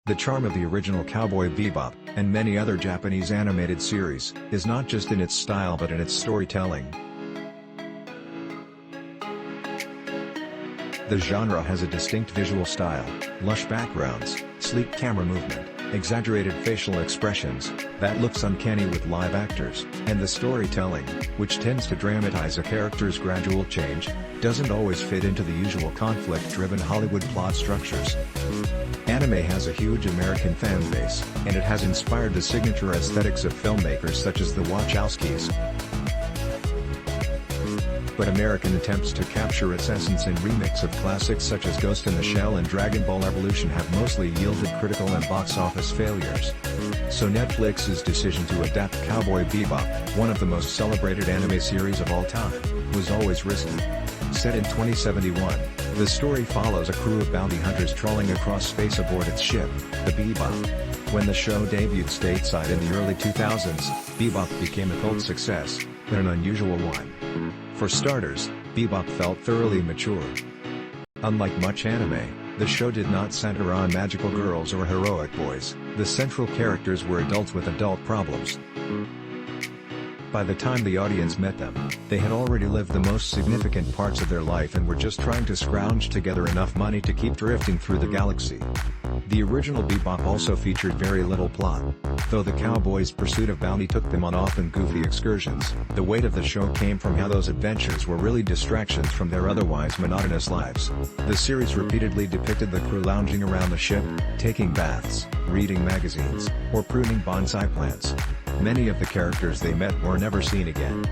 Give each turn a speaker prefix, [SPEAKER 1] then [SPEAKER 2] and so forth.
[SPEAKER 1] The charm of the original Cowboy Bebop, and many other Japanese animated series, is not just in its style but in its storytelling. The genre has a distinct visual style, lush backgrounds, sleek camera movement, exaggerated facial expressions, that looks uncanny with live actors, and the storytelling, which tends to dramatize a character's gradual change, doesn't always fit into the usual conflict-driven Hollywood plot structures. Anime has a huge American fan base, and it has inspired the signature aesthetics of filmmakers such as the Wachowskis. But American attempts to capture its essence in remakes of classics such as Ghost in the Shell and Dragonball Evolution have mostly yielded critical and box office failures. So Netflix's decision to adapt Cowboy Bebop, one of the most celebrated anime series of all time, was always risky. Set in 2071, the story follows a crew of bounty hunters trawling across space aboard its ship, the Bebop. When the show debuted stateside in the early 2000s, Bebop became a cult success, but an unusual one. For starters, Bebop felt thoroughly mature. Unlike much anime, the show did not center on magical girls or heroic boys. The central characters were adults with adult problems. By the time the audience met them, they had already lived the most significant parts of their life and were just trying to scrounge together enough money to keep drifting through the galaxy. The original Bebop also featured very little plot. Though the cowboys' pursuit of bounty took them on often goofy excursions, the weight of the show came from how those adventures were really distractions from their otherwise monotonous lives. The series repeatedly depicted the crew lounging around the ship, taking baths, reading magazines, or pruning bonsai plants. Many of the characters they met were never seen again.